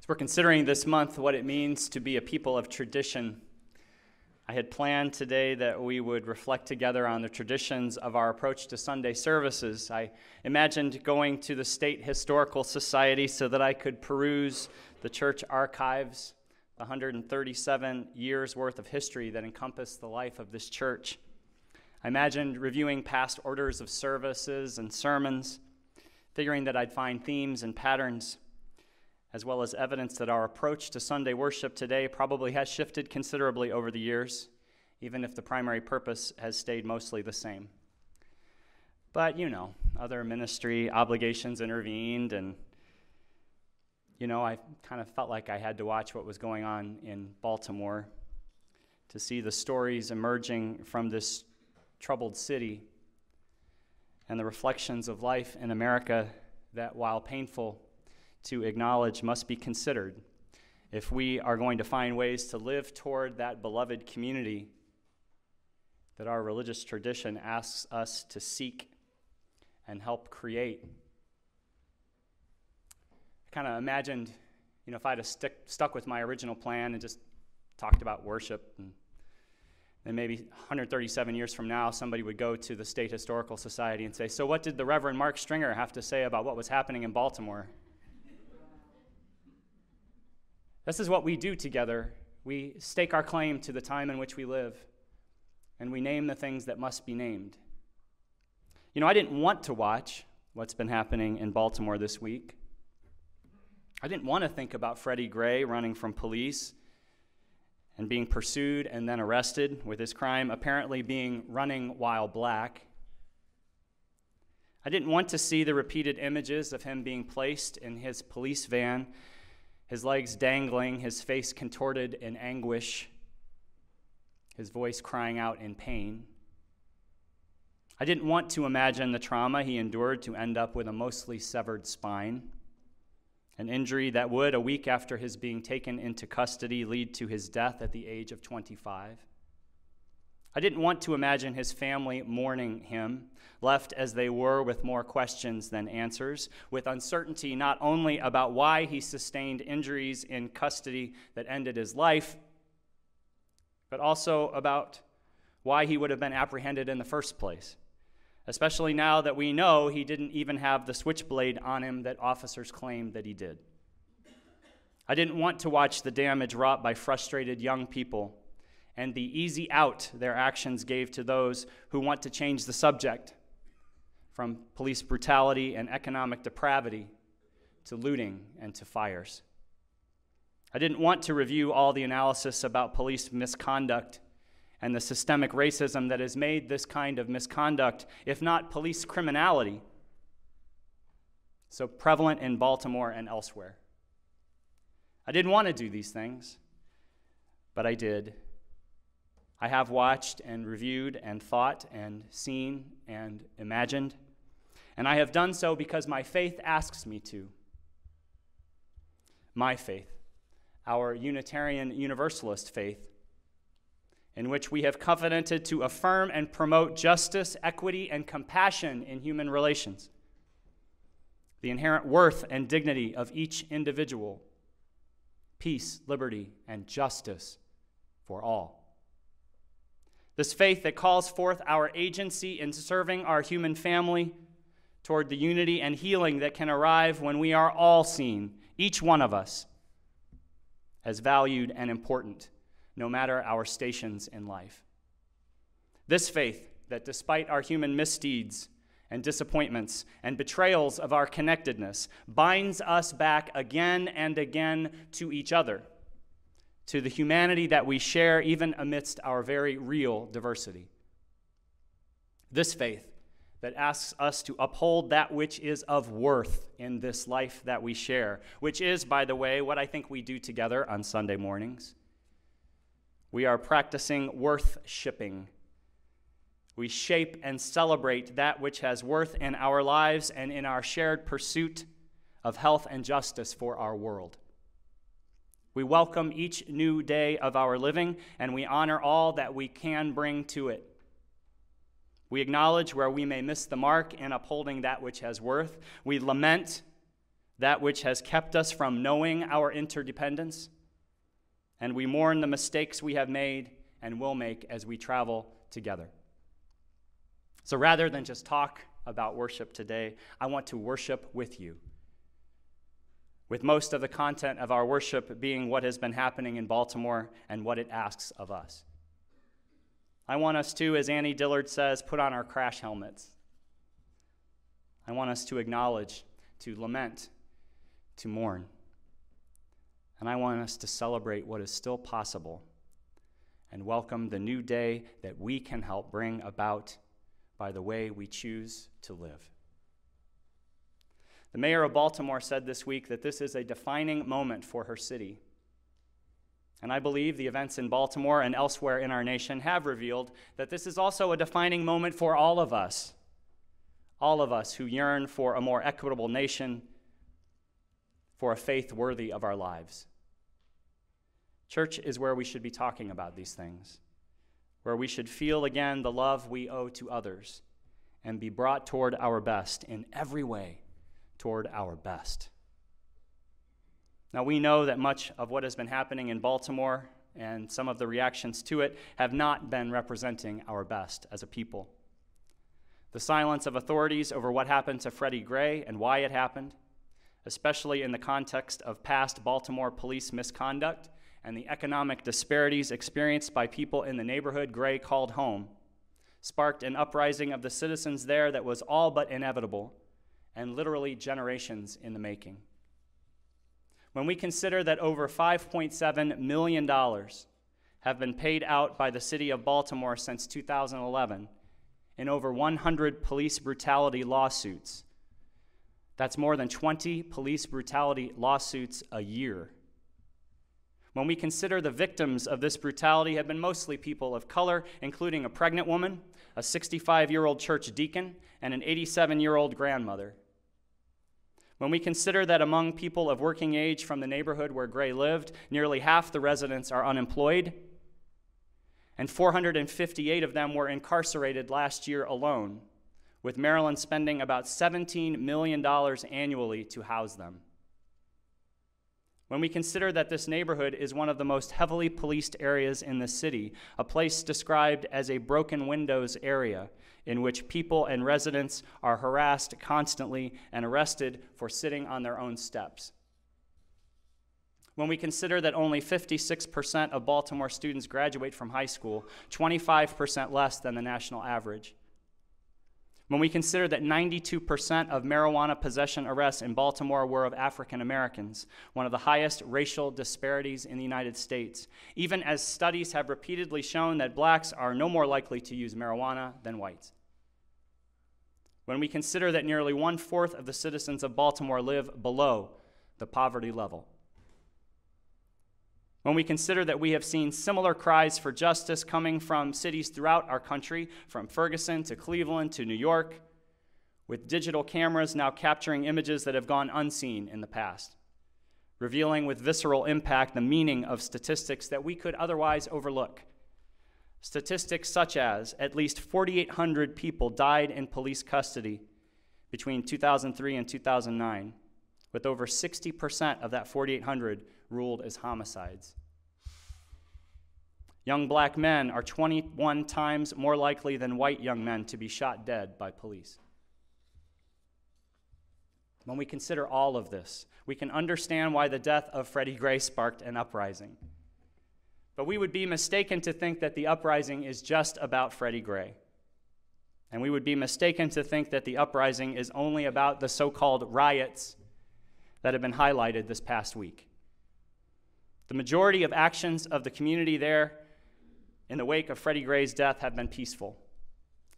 As we're considering this month what it means to be a people of tradition, I had planned today that we would reflect together on the traditions of our approach to Sunday services. I imagined going to the State Historical Society so that I could peruse the church archives, the 137 years worth of history that encompass the life of this church. I imagined reviewing past orders of services and sermons, figuring that I'd find themes and patterns, as well as evidence that our approach to Sunday worship today probably has shifted considerably over the years, even if the primary purpose has stayed mostly the same. But, other ministry obligations intervened, and, I kind of felt like I had to watch what was going on in Baltimore to see the stories emerging from this troubled city and the reflections of life in America that, while painful to acknowledge, must be considered if we are going to find ways to live toward that beloved community that our religious tradition asks us to seek and help create. I kind of imagined, if I'd have stuck with my original plan and just talked about worship, and then maybe 137 years from now, somebody would go to the State Historical Society and say, "So what did the Reverend Mark Stringer have to say about what was happening in Baltimore?" This is what we do together. We stake our claim to the time in which we live, and we name the things that must be named. I didn't want to watch what's been happening in Baltimore this week. I didn't want to think about Freddie Gray running from police and being pursued and then arrested, with his crime apparently being running while black. I didn't want to see the repeated images of him being placed in his police van, his legs dangling, his face contorted in anguish, his voice crying out in pain. I didn't want to imagine the trauma he endured to end up with a mostly severed spine, an injury that would, a week after his being taken into custody, lead to his death at the age of 25. I didn't want to imagine his family mourning him, left as they were with more questions than answers, with uncertainty not only about why he sustained injuries in custody that ended his life, but also about why he would have been apprehended in the first place, especially now that we know he didn't even have the switchblade on him that officers claimed that he did. I didn't want to watch the damage wrought by frustrated young people and the easy out their actions gave to those who want to change the subject, from police brutality and economic depravity to looting and to fires. I didn't want to review all the analysis about police misconduct and the systemic racism that has made this kind of misconduct, if not police criminality, so prevalent in Baltimore and elsewhere. I didn't want to do these things, but I did. I have watched and reviewed and thought and seen and imagined, and I have done so because my faith asks me to. My faith, our Unitarian Universalist faith, in which we have covenanted to affirm and promote justice, equity, and compassion in human relations, the inherent worth and dignity of each individual, peace, liberty, and justice for all. This faith that calls forth our agency in serving our human family toward the unity and healing that can arrive when we are all seen, each one of us, as valued and important, no matter our stations in life. This faith that despite our human misdeeds and disappointments and betrayals of our connectedness, binds us back again and again to each other, to the humanity that we share even amidst our very real diversity. This faith that asks us to uphold that which is of worth in this life that we share, which is, by the way, what I think we do together on Sunday mornings. We are practicing worth-shipping. We shape and celebrate that which has worth in our lives and in our shared pursuit of health and justice for our world. We welcome each new day of our living, and we honor all that we can bring to it. We acknowledge where we may miss the mark in upholding that which has worth. We lament that which has kept us from knowing our interdependence, and we mourn the mistakes we have made and will make as we travel together. So rather than just talk about worship today, I want to worship with you, with most of the content of our worship being what has been happening in Baltimore and what it asks of us. I want us to, as Annie Dillard says, put on our crash helmets. I want us to acknowledge, to lament, to mourn. And I want us to celebrate what is still possible and welcome the new day that we can help bring about by the way we choose to live. The mayor of Baltimore said this week that this is a defining moment for her city. And I believe the events in Baltimore and elsewhere in our nation have revealed that this is also a defining moment for all of us who yearn for a more equitable nation, for a faith worthy of our lives. Church is where we should be talking about these things, where we should feel again the love we owe to others and be brought toward our best in every way, toward our best. Now, we know that much of what has been happening in Baltimore and some of the reactions to it have not been representing our best as a people. The silence of authorities over what happened to Freddie Gray and why it happened, especially in the context of past Baltimore police misconduct and the economic disparities experienced by people in the neighborhood Gray called home, sparked an uprising of the citizens there that was all but inevitable and literally generations in the making. When we consider that over $5.7 million have been paid out by the city of Baltimore since 2011 in over 100 police brutality lawsuits, that's more than 20 police brutality lawsuits a year. When we consider the victims of this brutality have been mostly people of color, including a pregnant woman, a 65-year-old church deacon, and an 87-year-old grandmother. When we consider that among people of working age from the neighborhood where Gray lived, nearly half the residents are unemployed, and 458 of them were incarcerated last year alone, with Maryland spending about $17 million annually to house them. When we consider that this neighborhood is one of the most heavily policed areas in the city, a place described as a broken windows area in which people and residents are harassed constantly and arrested for sitting on their own steps. When we consider that only 56% of Baltimore students graduate from high school, 25% less than the national average. When we consider that 92% of marijuana possession arrests in Baltimore were of African Americans, one of the highest racial disparities in the United States, even as studies have repeatedly shown that blacks are no more likely to use marijuana than whites. When we consider that nearly 1/4 of the citizens of Baltimore live below the poverty level. When we consider that we have seen similar cries for justice coming from cities throughout our country, from Ferguson to Cleveland to New York, with digital cameras now capturing images that have gone unseen in the past, revealing with visceral impact the meaning of statistics that we could otherwise overlook. Statistics such as at least 4,800 people died in police custody between 2003 and 2009, with over 60% of that 4,800 ruled as homicides. Young black men are 21 times more likely than white young men to be shot dead by police. When we consider all of this, we can understand why the death of Freddie Gray sparked an uprising. But we would be mistaken to think that the uprising is just about Freddie Gray. And we would be mistaken to think that the uprising is only about the so-called riots that have been highlighted this past week. The majority of actions of the community there in the wake of Freddie Gray's death have been peaceful.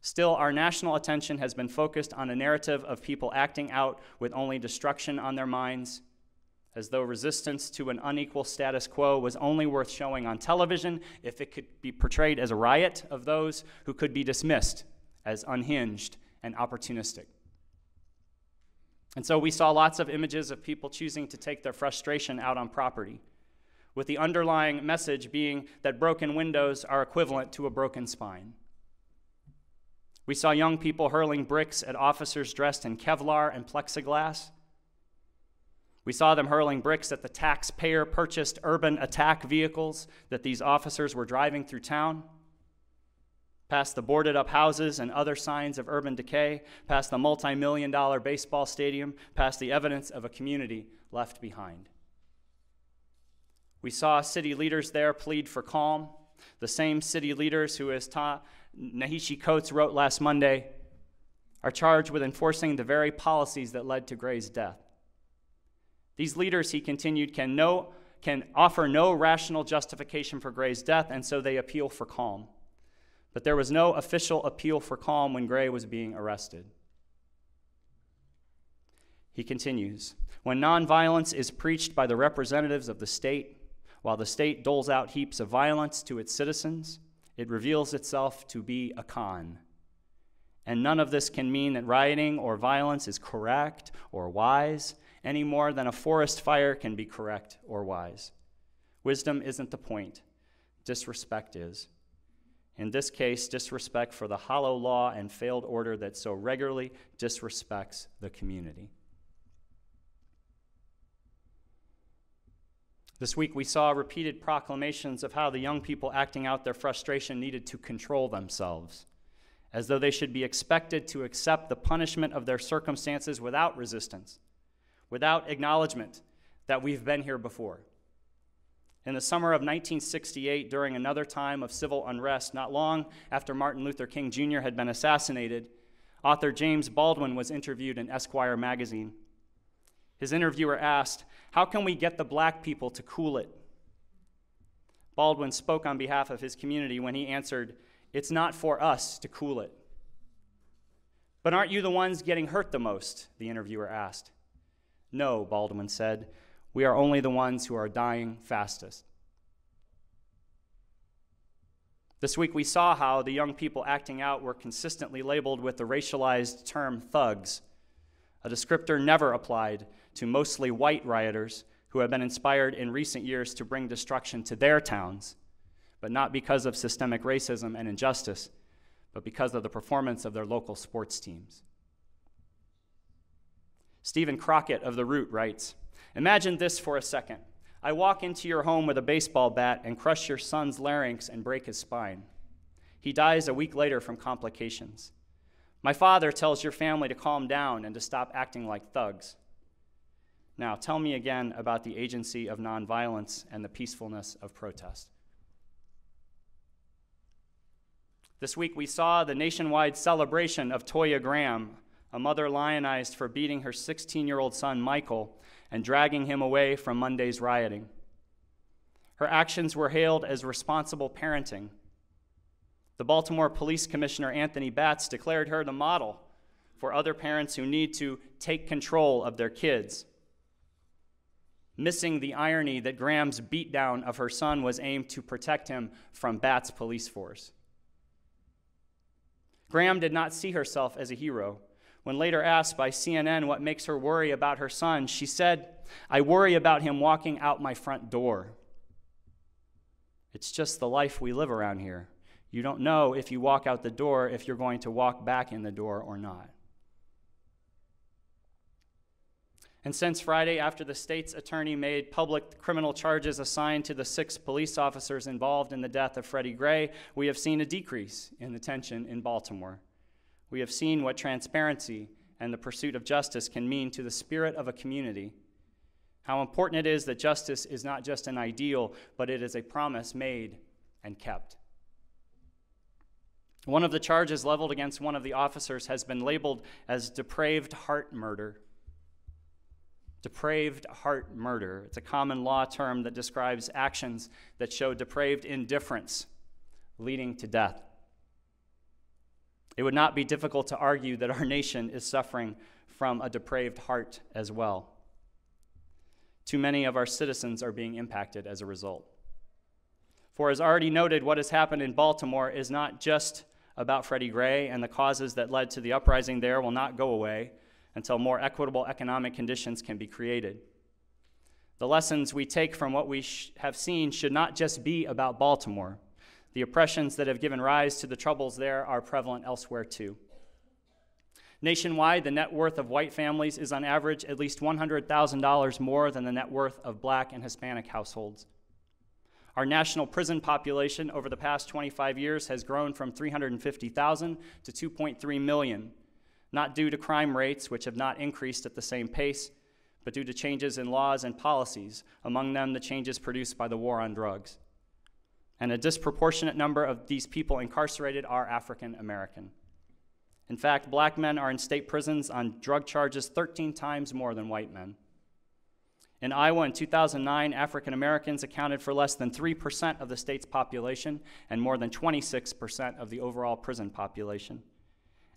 Still, our national attention has been focused on a narrative of people acting out with only destruction on their minds, as though resistance to an unequal status quo was only worth showing on television if it could be portrayed as a riot of those who could be dismissed as unhinged and opportunistic. And so we saw lots of images of people choosing to take their frustration out on property, with the underlying message being that broken windows are equivalent to a broken spine. We saw young people hurling bricks at officers dressed in Kevlar and plexiglass. We saw them hurling bricks at the taxpayer-purchased urban attack vehicles that these officers were driving through town, past the boarded-up houses and other signs of urban decay, past the multi-million-dollar baseball stadium, past the evidence of a community left behind. We saw city leaders there plead for calm, the same city leaders who, as Nahishi Coates wrote last Monday, are charged with enforcing the very policies that led to Gray's death. These leaders, he continued, can offer no rational justification for Gray's death, and so they appeal for calm. But there was no official appeal for calm when Gray was being arrested. He continues, when nonviolence is preached by the representatives of the state, while the state doles out heaps of violence to its citizens, it reveals itself to be a con. And none of this can mean that rioting or violence is correct or wise, any more than a forest fire can be correct or wise. Wisdom isn't the point. Disrespect is. In this case, disrespect for the hollow law and failed order that so regularly disrespects the community. This week we saw repeated proclamations of how the young people acting out their frustration needed to control themselves, as though they should be expected to accept the punishment of their circumstances without resistance, without acknowledgement that we've been here before. In the summer of 1968, during another time of civil unrest, not long after Martin Luther King Jr. had been assassinated, author James Baldwin was interviewed in Esquire magazine. His interviewer asked, "How can we get the black people to cool it?" Baldwin spoke on behalf of his community when he answered, "It's not for us to cool it." "But aren't you the ones getting hurt the most?" the interviewer asked. "No," Baldwin said, "we are only the ones who are dying fastest." This week we saw how the young people acting out were consistently labeled with the racialized term thugs, a descriptor never applied to mostly white rioters who have been inspired in recent years to bring destruction to their towns, but not because of systemic racism and injustice, but because of the performance of their local sports teams. Stephen Crockett of The Root writes, "Imagine this for a second. I walk into your home with a baseball bat and crush your son's larynx and break his spine. He dies a week later from complications. My father tells your family to calm down and to stop acting like thugs. Now, tell me again about the agency of nonviolence and the peacefulness of protest." This week, we saw the nationwide celebration of Toya Graham, a mother lionized for beating her 16-year-old son, Michael, and dragging him away from Monday's rioting. Her actions were hailed as responsible parenting. The Baltimore Police Commissioner, Anthony Batts, declared her the model for other parents who need to take control of their kids, missing the irony that Graham's beatdown of her son was aimed to protect him from Batts' police force. Graham did not see herself as a hero. When later asked by CNN what makes her worry about her son, she said, "I worry about him walking out my front door. It's just the life we live around here. You don't know if you walk out the door if you're going to walk back in the door or not." And since Friday, after the state's attorney made public criminal charges assigned to the 6 police officers involved in the death of Freddie Gray, we have seen a decrease in the tension in Baltimore. We have seen what transparency and the pursuit of justice can mean to the spirit of a community, how important it is that justice is not just an ideal, but it is a promise made and kept. One of the charges leveled against one of the officers has been labeled as depraved heart murder. Depraved heart murder. It's a common law term that describes actions that show depraved indifference leading to death. It would not be difficult to argue that our nation is suffering from a depraved heart as well. Too many of our citizens are being impacted as a result. For as already noted, what has happened in Baltimore is not just about Freddie Gray, and the causes that led to the uprising there will not go away until more equitable economic conditions can be created. The lessons we take from what we have seen should not just be about Baltimore. The oppressions that have given rise to the troubles there are prevalent elsewhere too. Nationwide, the net worth of white families is on average at least $100,000 more than the net worth of Black and Hispanic households. Our national prison population over the past 25 years has grown from 350,000 to 2.3 million, not due to crime rates, which have not increased at the same pace, but due to changes in laws and policies, among them the changes produced by the war on drugs. And a disproportionate number of these people incarcerated are African American. In fact, Black men are in state prisons on drug charges 13 times more than white men. In Iowa in 2009, African Americans accounted for less than 3% of the state's population and more than 26% of the overall prison population.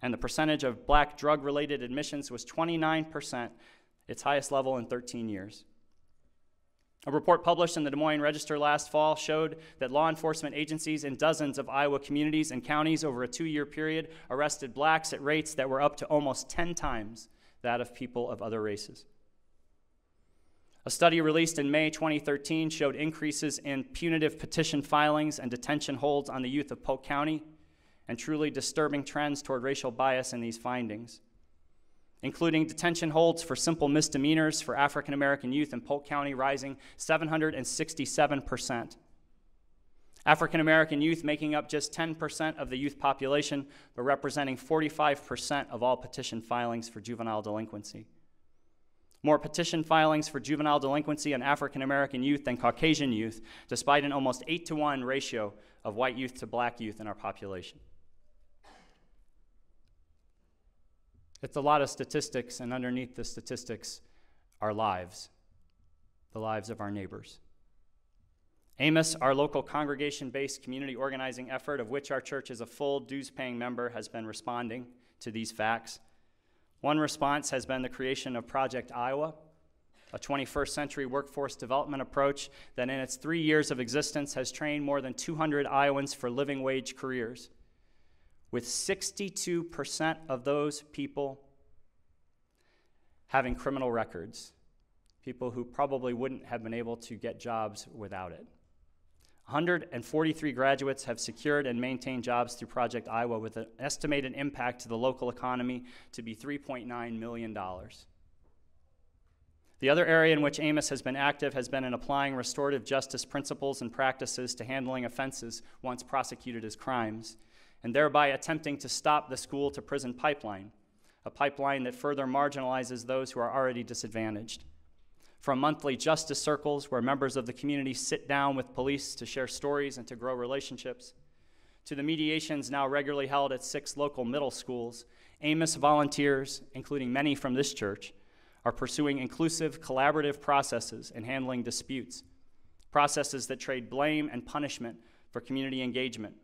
And the percentage of Black drug-related admissions was 29%, its highest level in 13 years. A report published in the Des Moines Register last fall showed that law enforcement agencies in dozens of Iowa communities and counties over a 2-year period arrested Blacks at rates that were up to almost 10 times that of people of other races. A study released in May 2013 showed increases in punitive petition filings and detention holds on the youth of Polk County, and truly disturbing trends toward racial bias in these findings, including detention holds for simple misdemeanors for African American youth in Polk County rising 767%. African American youth making up just 10% of the youth population, but representing 45% of all petition filings for juvenile delinquency. More petition filings for juvenile delinquency on African American youth than Caucasian youth, despite an almost 8-to-1 ratio of white youth to Black youth in our population. It's a lot of statistics, and underneath the statistics are lives, the lives of our neighbors. Amos, our local congregation-based community organizing effort, of which our church is a full dues-paying member, has been responding to these facts. One response has been the creation of Project Iowa, a 21st century workforce development approach that in its 3 years of existence has trained more than 200 Iowans for living wage careers, with 62% of those people having criminal records, people who probably wouldn't have been able to get jobs without it. 143 graduates have secured and maintained jobs through Project Iowa, with an estimated impact to the local economy to be $3.9 million. The other area in which Amos has been active has been in applying restorative justice principles and practices to handling offenses once prosecuted as crimes, and thereby attempting to stop the school-to-prison pipeline, a pipeline that further marginalizes those who are already disadvantaged. From monthly justice circles where members of the community sit down with police to share stories and to grow relationships, to the mediations now regularly held at 6 local middle schools, Amos volunteers, including many from this church, are pursuing inclusive, collaborative processes in handling disputes, processes that trade blame and punishment for community engagement,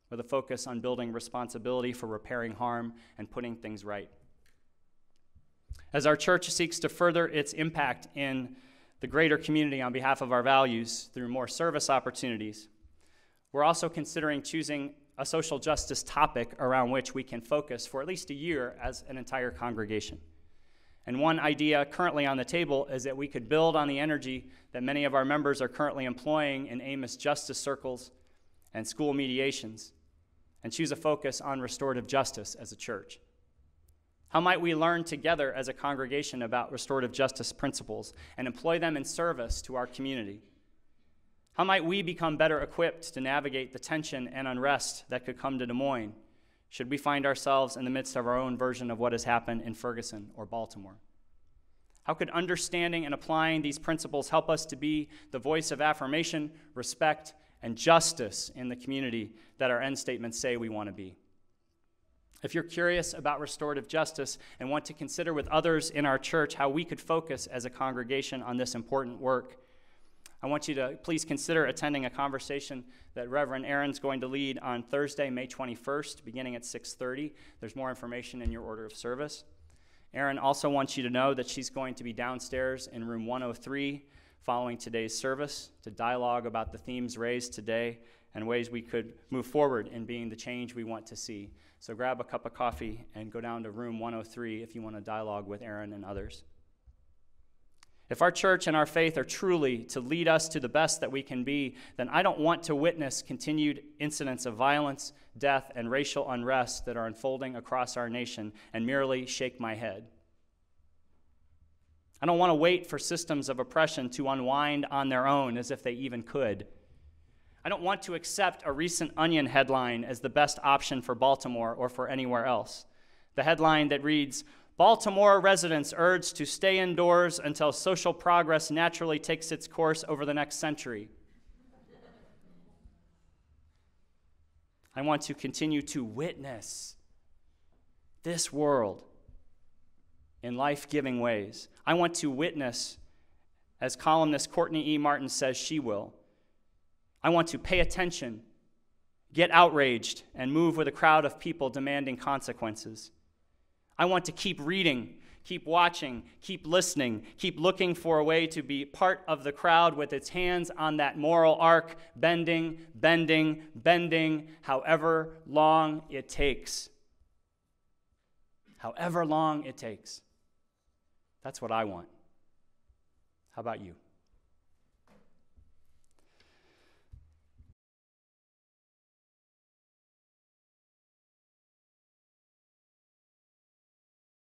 with a focus on building responsibility for repairing harm and putting things right. As our church seeks to further its impact in the greater community on behalf of our values through more service opportunities, we're also considering choosing a social justice topic around which we can focus for at least a year as an entire congregation. And one idea currently on the table is that we could build on the energy that many of our members are currently employing in Amos justice circles and school mediations, and choose a focus on restorative justice as a church. How might we learn together as a congregation about restorative justice principles and employ them in service to our community? How might we become better equipped to navigate the tension and unrest that could come to Des Moines should we find ourselves in the midst of our own version of what has happened in Ferguson or Baltimore? How could understanding and applying these principles help us to be the voice of affirmation, respect, and justice in the community that our end statements say we want to be? If you're curious about restorative justice and want to consider with others in our church how we could focus as a congregation on this important work, I want you to please consider attending a conversation that Reverend Aaron's going to lead on Thursday, May 21st, beginning at 6:30. There's more information in your order of service. Aaron also wants you to know that she's going to be downstairs in room 103 following today's service to dialogue about the themes raised today and ways we could move forward in being the change we want to see. So grab a cup of coffee and go down to room 103 if you want to dialogue with Aaron and others. If our church and our faith are truly to lead us to the best that we can be, then I don't want to witness continued incidents of violence, death, and racial unrest that are unfolding across our nation and merely shake my head. I don't want to wait for systems of oppression to unwind on their own as if they even could. I don't want to accept a recent Onion headline as the best option for Baltimore or for anywhere else. The headline that reads, "Baltimore residents urged to stay indoors until social progress naturally takes its course over the next century." I want to continue to witness this world in life-giving ways. I want to witness, as columnist Courtney E. Martin says she will. I want to pay attention, get outraged, and move with a crowd of people demanding consequences. I want to keep reading, keep watching, keep listening, keep looking for a way to be part of the crowd with its hands on that moral arc, bending, bending, bending, however long it takes. However long it takes. That's what I want. How about you?